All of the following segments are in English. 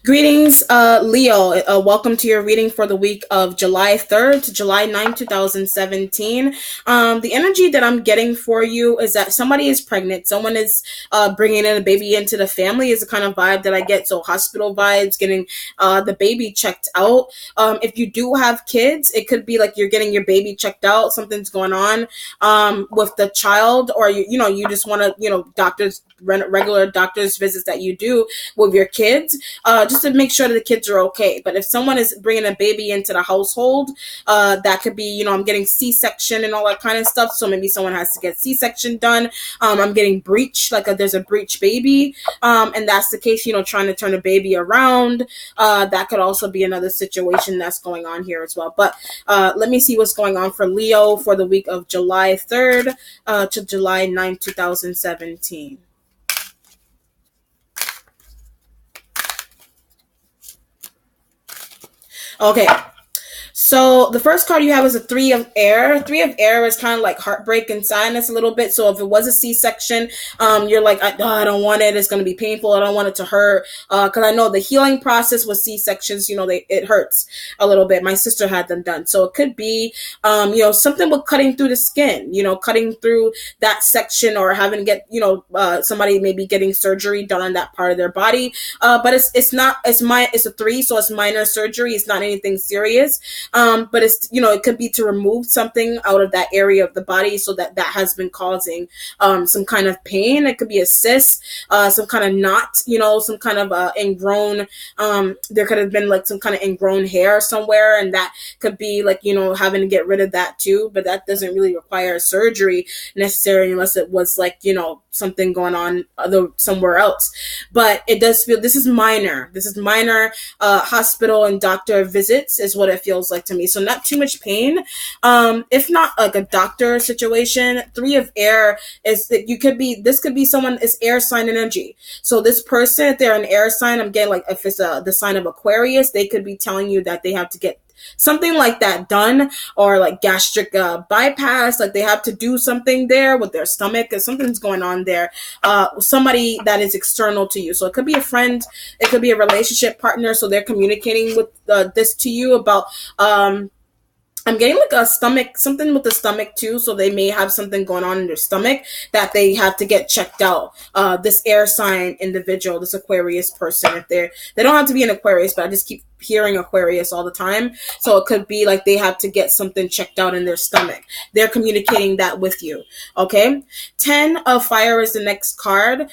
Greetings, Leo. Welcome to your reading for the week of July 3rd to July 9th, 2017. The energy that I'm getting for you is that somebody is pregnant. Someone is bringing in a baby into the family is the kind of vibe that I get. So hospital vibes, getting the baby checked out. If you do have kids, it could be like you're getting your baby checked out. Something's going on with the child, or you just want to, doctors, regular doctor's visits that you do with your kids, just to make sure that the kids are okay. But if someone is bringing a baby into the household, that could be, I'm getting C-section and all that kind of stuff. So maybe someone has to get C-section done. I'm getting breech, like there's a breech baby. And that's the case, trying to turn a baby around. That could also be another situation that's going on here as well. But let me see what's going on for Leo for the week of July 3rd to July 9th, 2017. Okay, so the first card you have is a three of air. Three of air is kind of like heartbreak and sadness a little bit. So if it was a C-section, you're like, I don't want it. It's going to be painful. I don't want it to hurt. Because I know the healing process with C-sections, it hurts a little bit. My sister had them done. So it could be, something with cutting through the skin, cutting through that section, or having to get, somebody maybe getting surgery done on that part of their body. But it's a three, so it's minor surgery. It's not anything serious. But it's, it could be to remove something out of that area of the body, so that has been causing some kind of pain. It could be a cyst, some kind of knot, some kind of ingrown, there could have been like some kind of ingrown hair somewhere, and that could be like, having to get rid of that too. But that doesn't really require surgery necessarily, unless it was like, something going on somewhere else. But it does feel this is minor. Hospital and doctor visits is what it feels like to me. So not too much pain. If not like a doctor situation. Three of air is that this could be someone is air sign energy. So this person, if they're an air sign, I'm getting like if it's the sign of Aquarius, they could be telling you that they have to get something like that done, or like gastric bypass, like they have to do something there with their stomach, because something's going on there. Somebody that is external to you. So it could be a friend, it could be a relationship partner. So they're communicating with this to you about I'm getting like a stomach, something with the stomach too. So they may have something going on in their stomach that they have to get checked out. This air sign individual, this Aquarius person, if they don't have to be an Aquarius, but I just keep hearing Aquarius all the time. So it could be like they have to get something checked out in their stomach. They're communicating that with you. Okay. 10 of fire is the next card.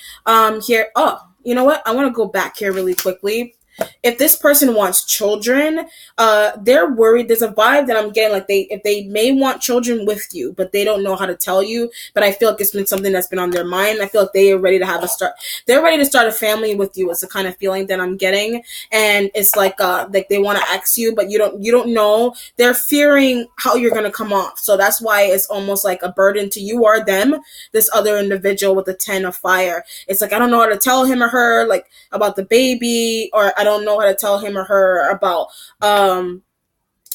Here. Oh, you know what? I want to go back here really quickly. If this person wants children, they're worried. There's a vibe that I'm getting, like if they may want children with you, but they don't know how to tell you. But I feel like it's been something that's been on their mind. I feel like they are ready to they're ready to start a family with you. It's the kind of feeling that I'm getting. And it's like they want to ask you, but you don't know. They're fearing how you're going to come off. So that's why it's almost like a burden to you or them, this other individual with the 10 of fire. It's like, I don't know how to tell him or her, like, about the baby, or I don't know how to tell him or her about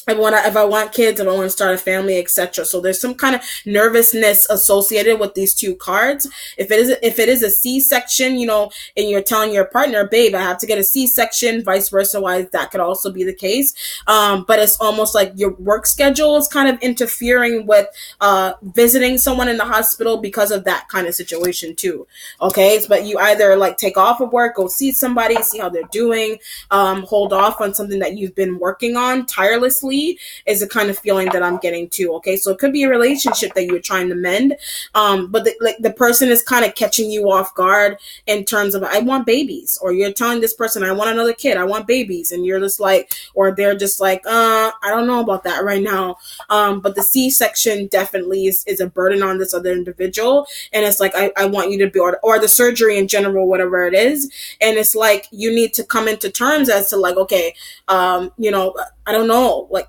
if I want kids, if I want to start a family, etc. So there's some kind of nervousness associated with these two cards. If it is a C-section, and you're telling your partner, babe, I have to get a C-section, vice versa, why that could also be the case. But it's almost like your work schedule is kind of interfering with visiting someone in the hospital because of that kind of situation too. Okay, but you either like take off of work, go see somebody, see how they're doing, hold off on something that you've been working on tirelessly, is the kind of feeling that I'm getting too. Okay, so it could be a relationship that you're trying to mend, but the person is kind of catching you off guard in terms of, I want babies, or you're telling this person, I want another kid, I want babies, and you're just like, or they're just like, I don't know about that right now. But the C-section definitely is a burden on this other individual, and it's like, I want you to be, or the surgery in general, whatever it is, and it's like you need to come into terms as to like, okay, I don't know, like,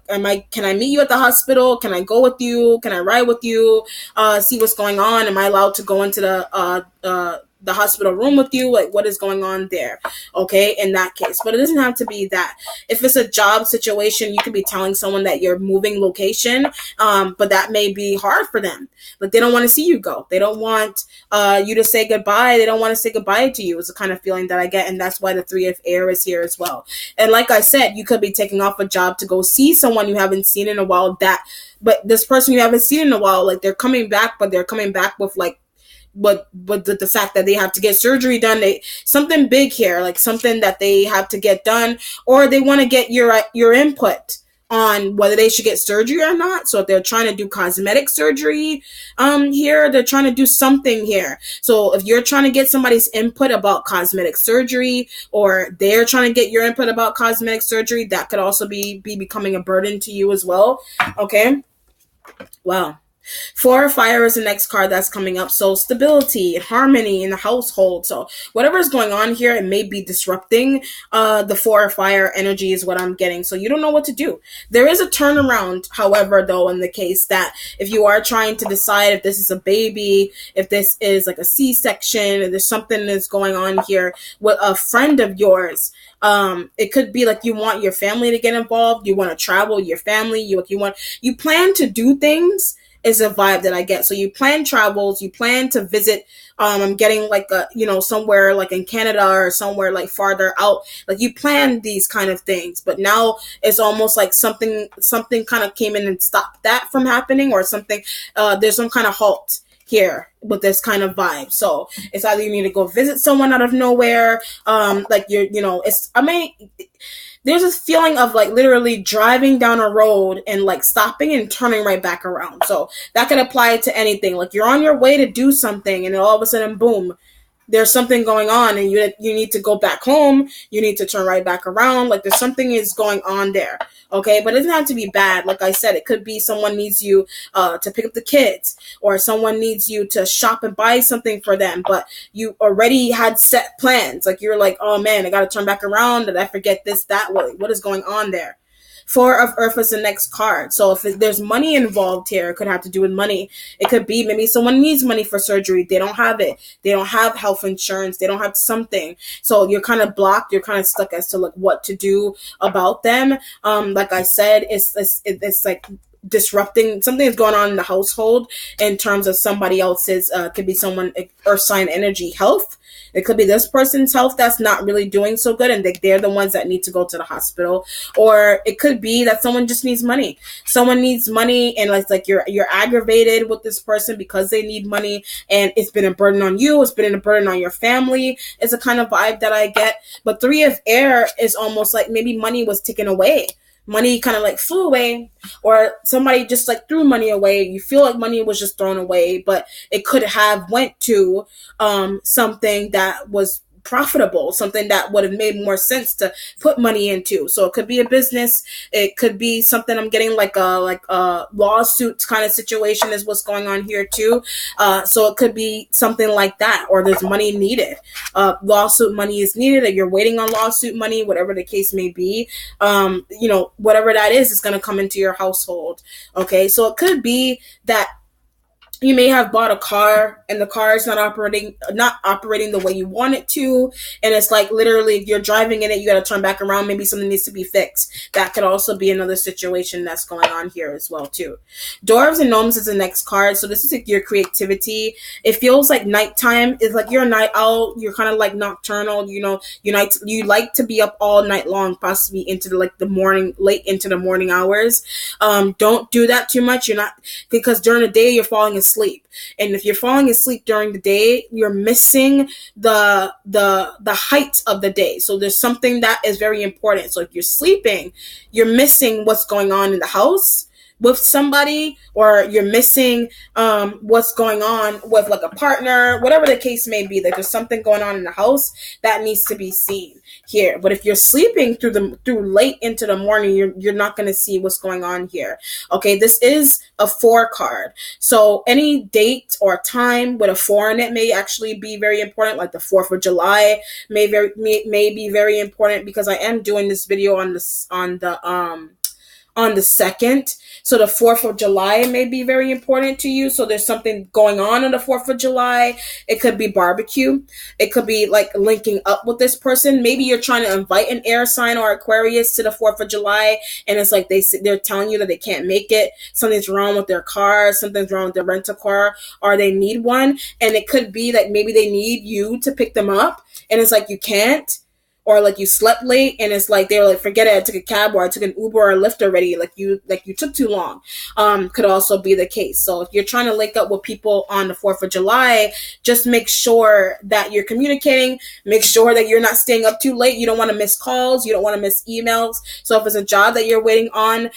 can I meet you at the hospital? Can I go with you? Can I ride with you? See what's going on? Am I allowed to go into the hospital room with you, like what is going on there, okay, in that case. But it doesn't have to be that. If it's a job situation, you could be telling someone that you're moving location, but that may be hard for them. Like they don't want to see you go. They don't want you to say goodbye. They don't want to say goodbye to you. Is the kind of feeling that I get, and that's why the Three of Air is here as well. And like I said, you could be taking off a job to go see someone you haven't seen in a while. But this person you haven't seen in a while, like they're coming back, but they're coming back with like, but the fact that they have to get surgery done, something big here, like something that they have to get done, or they want to get your input on whether they should get surgery or not. So if they're trying to do cosmetic surgery here, they're trying to do something here. So if you're trying to get somebody's input about cosmetic surgery, or they're trying to get your input about cosmetic surgery, that could also be becoming a burden to you as well. Okay. Wow. Four of Fire is the next card that's coming up. So stability and harmony in the household. So whatever is going on here, it may be disrupting the Four of Fire energy is what I'm getting. So you don't know what to do. There is a turnaround, however, though, in the case that if you are trying to decide if this is a baby, if this is like a C-section, if there's something that's going on here with a friend of yours, it could be like you want your family to get involved. You want to travel, your family, you plan to do things is a vibe that I get. So you plan travels, you plan to visit, I'm getting like somewhere like in Canada or somewhere like farther out. Like you plan these kind of things, but now it's almost like something kind of came in and stopped that from happening, or something, there's some kind of halt here with this kind of vibe. So it's either you need to go visit someone out of nowhere, like there's this feeling of like literally driving down a road and like stopping and turning right back around. So that could apply to anything. Like you're on your way to do something and all of a sudden, boom, there's something going on and you need to go back home. You need to turn right back around. Like there's something is going on there. Okay. But it doesn't have to be bad. Like I said, it could be someone needs you to pick up the kids, or someone needs you to shop and buy something for them, but you already had set plans. Like you're like, oh man, I got to turn back around. Did I forget this, that? What is going on there? Four of Earth is the next card. So if there's money involved here, it could have to do with money. It could be maybe someone needs money for surgery. They don't have it. They don't have health insurance. They don't have something. So you're kind of blocked. You're kind of stuck as to like what to do about them. Like I said, it's like disrupting something is going on in the household in terms of somebody else's, could be someone earth sign energy health. It could be this person's health that's not really doing so good, and they're the ones that need to go to the hospital. Or it could be that someone just needs money. Someone needs money, and it's like you're aggravated with this person because they need money, and it's been a burden on you. It's been a burden on your family. It's a kind of vibe that I get. But Three of Air is almost like maybe money was taken away. Money kind of like flew away, or somebody just like threw money away. You feel like money was just thrown away, but it could have went to something that was profitable, something that would have made more sense to put money into. So it could be a business. It could be something I'm getting like a lawsuit kind of situation is what's going on here too. So it could be something like that, or there's money needed. Lawsuit money is needed, or you're waiting on lawsuit money, whatever the case may be. Whatever that is going to come into your household. Okay. So it could be that you may have bought a car and the car is not operating the way you want it to. And it's like literally if you're driving in it, you got to turn back around. Maybe something needs to be fixed. That could also be another situation that's going on here as well too. Dwarves and Gnomes is the next card. So this is like your creativity. It feels like nighttime. It's like you're a night owl. You're kind of like nocturnal. You like to be up all night long, possibly into the morning, late into the morning hours. Don't do that too much. Because during the day you're falling asleep, and if you're falling asleep during the day, you're missing the height of the day. So there's something that is very important. So if you're sleeping, you're missing what's going on in the house with somebody, or you're missing what's going on with like a partner, whatever the case may be. That there's something going on in the house that needs to be seen here. But if you're sleeping through late into the morning, you're not going to see what's going on here. Okay, this is a 4 card. So any date or time with a 4 in it may actually be very important. Like the 4th of July may be very important, because I am doing this video on the on the 2nd. So the 4th of July may be very important to you. So there's something going on the 4th of July. It could be barbecue. It could be like linking up with this person. Maybe you're trying to invite an air sign or Aquarius to the 4th of July, and it's like they're telling you that they can't make it. Something's wrong with their car. Something's wrong with their rental car, or they need one. And it could be that maybe they need you to pick them up, and it's like you can't, or like you slept late and it's like they were like, forget it, I took a cab or I took an Uber or a Lyft already, like you took too long. Could also be the case. So if you're trying to link up with people on the 4th of July, just make sure that you're communicating, make sure that you're not staying up too late. You don't want to miss calls, you don't want to miss emails. So if it's a job that you're waiting on,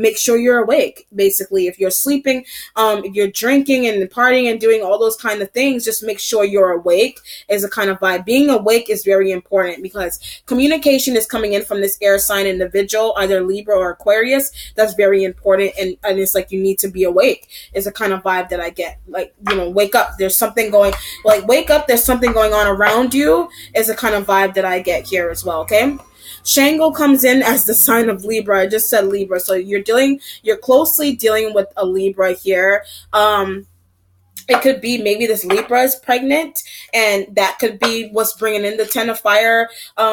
make sure you're awake. Basically, if you're sleeping, if you're drinking and partying and doing all those kind of things, just make sure you're awake is a kind of vibe. Being awake is very important because communication is coming in from this air sign individual, either Libra or Aquarius. That's very important, and it's like you need to be awake is a kind of vibe that I get. Like, wake up, there's something going, like wake up, there's something going on around you is a kind of vibe that I get here as well. Okay, Shango comes in as the sign of Libra. I just said Libra, so you're closely dealing with a Libra here. It could be maybe this Libra is pregnant, and that could be what's bringing in the 10 of fire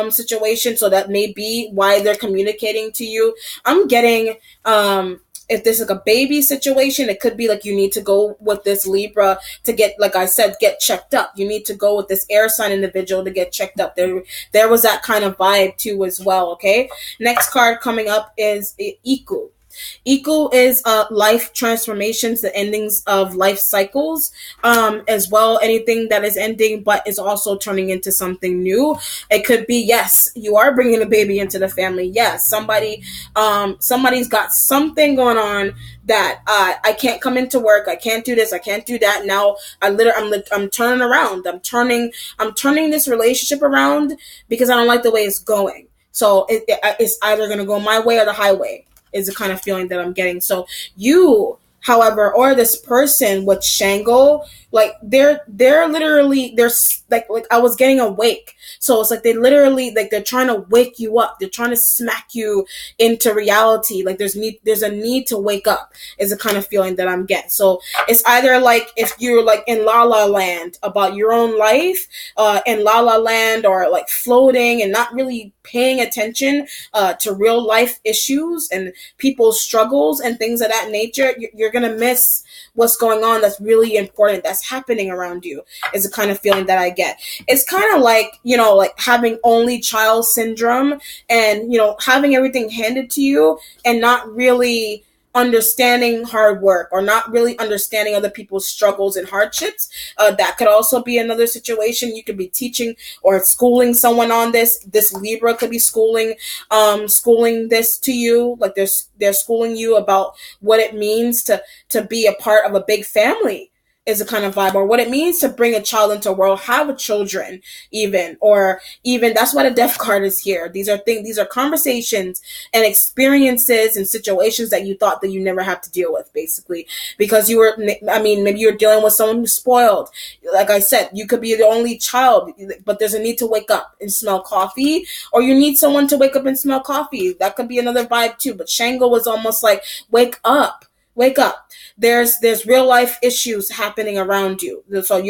situation. So that may be why they're communicating to you. I'm getting, if this is like a baby situation, it could be like you need to go with this Libra to get, like I said, get checked up. You need to go with this air sign individual to get checked up. There was that kind of vibe too as well, okay? Next card coming up is Iku. Iku is life transformations, the endings of life cycles, as well. Anything that is ending but is also turning into something new. It could be, yes, you are bringing a baby into the family. Yes, somebody's got something going on that I can't come into work. I can't do this. I can't do that. Now I'm turning around. I'm turning this relationship around because I don't like the way it's going. So it's either going to go my way or the highway is the kind of feeling that I'm getting. So you, however, or this person with Shango, like they're literally, they're like I was getting awake. So it's like they literally, like they're trying to wake you up. They're trying to smack you into reality. Like there's a need to wake up is the kind of feeling that I'm getting. So it's either like if you're like in La La Land about your own life, in La La Land, or like floating and not really paying attention to real life issues and people's struggles and things of that nature, you're going to miss what's going on that's really important, that's happening around you, is the kind of feeling that I get. It's kind of like, like having only child syndrome and, having everything handed to you and not really understanding hard work or not really understanding other people's struggles and hardships. That could also be another situation. You could be teaching or schooling someone on this. This Libra could be schooling this to you. Like they're schooling you about what it means to be a part of a big family is a kind of vibe, or what it means to bring a child into the world, have children even, or even that's why the death card is here. These are conversations and experiences and situations that you thought that you never have to deal with, basically, because maybe you're dealing with someone who's spoiled. Like I said, you could be the only child, but there's a need to wake up and smell coffee, or you need someone to wake up and smell coffee. That could be another vibe too. But Shango was almost like, wake up. There's real life issues happening around you. So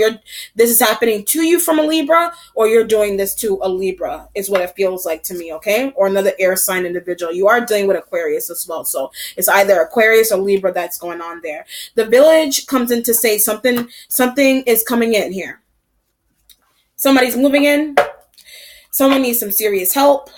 this is happening to you from a Libra, or you're doing this to a Libra is what it feels like to me. Okay. Or another air sign individual. You are dealing with Aquarius as well. So it's either Aquarius or Libra that's going on there. The village comes in to say something is coming in here. Somebody's moving in. Someone needs some serious help.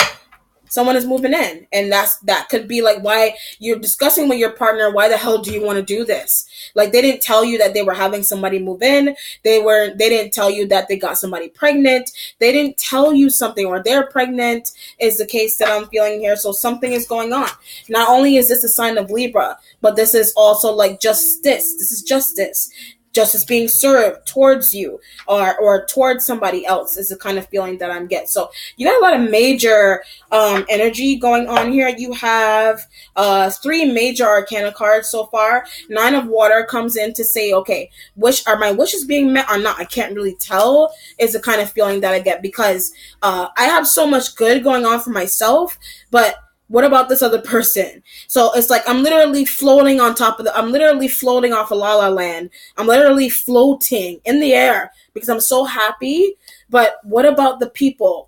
Someone is moving in, and that could be like why you're discussing with your partner, why the hell do you want to do this? Like they didn't tell you that they were having somebody move in. They didn't tell you that they got somebody pregnant. They didn't tell you something, or they're pregnant is the case that I'm feeling here. So something is going on. Not only is this a sign of Libra, but this is also like justice. This is justice being served towards you or towards somebody else is the kind of feeling that I'm getting. So you got a lot of major energy going on here. You have 3 major arcana cards so far. 9 of water comes in to say, okay, are my wishes being met or not? I can't really tell is the kind of feeling that I get because I have so much good going on for myself, but What about this other person? So it's like I'm literally floating on top of I'm literally floating off of La La Land. I'm literally floating in the air because I'm so happy. But what about the people?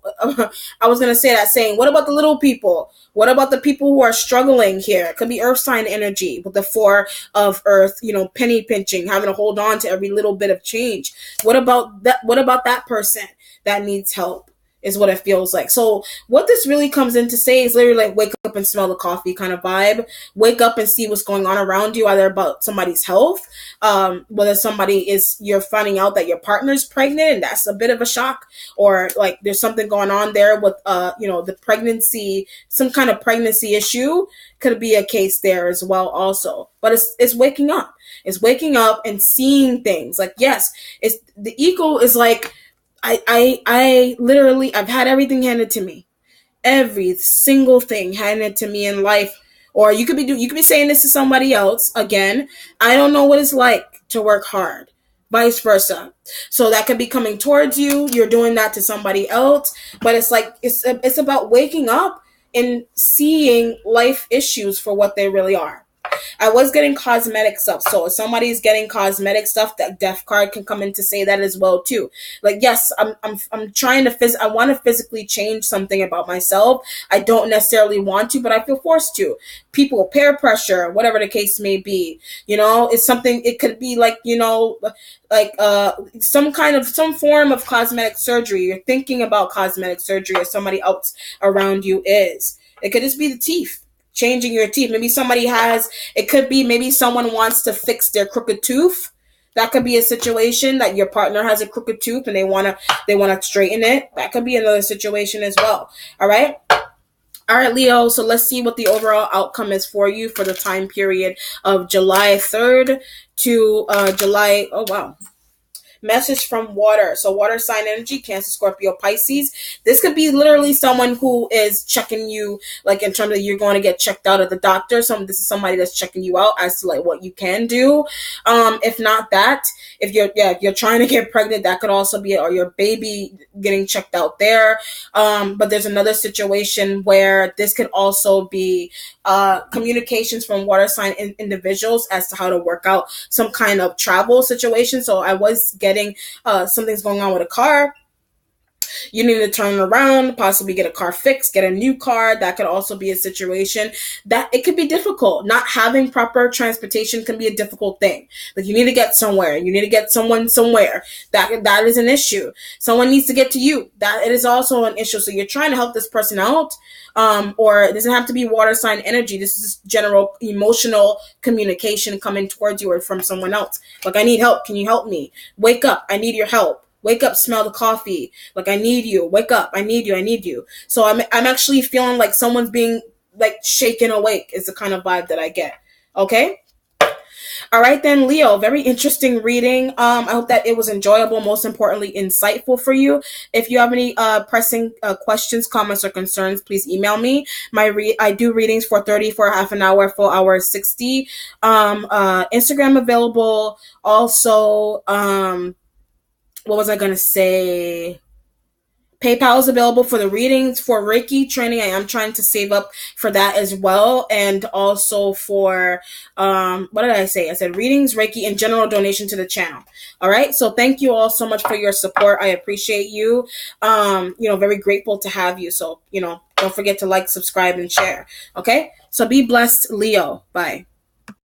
I was gonna say that saying, what about the little people? What about the people who are struggling here? It could be earth sign energy with the four of earth, penny pinching, having to hold on to every little bit of change. What about that person that needs help? Is what it feels like. So what this really comes in to say is literally like wake up and smell the coffee kind of vibe. Wake up and see what's going on around you, either about somebody's health, whether you're finding out that your partner's pregnant and that's a bit of a shock, or like there's something going on there with the pregnancy, some kind of pregnancy issue could be a case there as well also. But it's waking up. It's waking up and seeing things. Like, yes, it's the ego is like, I literally, I've had everything handed to me, every single thing handed to me in life. Or you could be saying this to somebody else. Again, I don't know what it's like to work hard, vice versa. So that could be coming towards you. You're doing that to somebody else, but it's like it's about waking up and seeing life issues for what they really are. I was getting cosmetic stuff. So if somebody's getting cosmetic stuff, that death card can come in to say that as well too. Like, yes, I'm trying to I want to physically change something about myself. I don't necessarily want to, but I feel forced to. People, peer pressure, whatever the case may be. It's something, it could be like, some form of cosmetic surgery. You're thinking about cosmetic surgery, or somebody else around you is. It could just be the teeth, changing your teeth. It could be maybe someone wants to fix their crooked tooth. That could be a situation that your partner has a crooked tooth and they want to straighten it. That could be another situation as well. All right, Leo. So let's see what the overall outcome is for you for the time period of July 3rd to July. Oh, wow. Message from water. So water sign energy, Cancer, Scorpio, Pisces. This could be literally someone who is checking you, like in terms of you're going to get checked out at the doctor. This is somebody that's checking you out as to like what you can do. If not that, if you're trying to get pregnant, that could also be, or your baby getting checked out there. But there's another situation where this could also be communications from water sign individuals as to how to work out some kind of travel situation. So I was getting something's going on with a car. You need to turn around, possibly get a car fixed, get a new car. That could also be a situation that it could be difficult. Not having proper transportation can be a difficult thing. Like, you need to get somewhere. You need to get someone somewhere. That is an issue. Someone needs to get to you. That it is also an issue. So you're trying to help this person out. Or it doesn't have to be water sign energy. This is general emotional communication coming towards you or from someone else. Like, I need help. Can you help me? Wake up. I need your help. Wake up, smell the coffee. Like, I need you. Wake up. I need you. So I'm actually feeling like someone's being like shaken awake is the kind of vibe that I get. Okay? All right then, Leo, very interesting reading. I hope that it was enjoyable, most importantly, insightful for you. If you have any pressing questions, comments, or concerns, please email me. I do readings for 30 for half an hour, full hour 60. Instagram available. Also, what was I going to say? PayPal is available for the readings. For Reiki training, I am trying to save up for that as well. And also for, what did I say? I said readings, Reiki, and general donation to the channel. All right. So thank you all so much for your support. I appreciate you. Very grateful to have you. So, don't forget to like, subscribe, and share. Okay. So be blessed, Leo. Bye.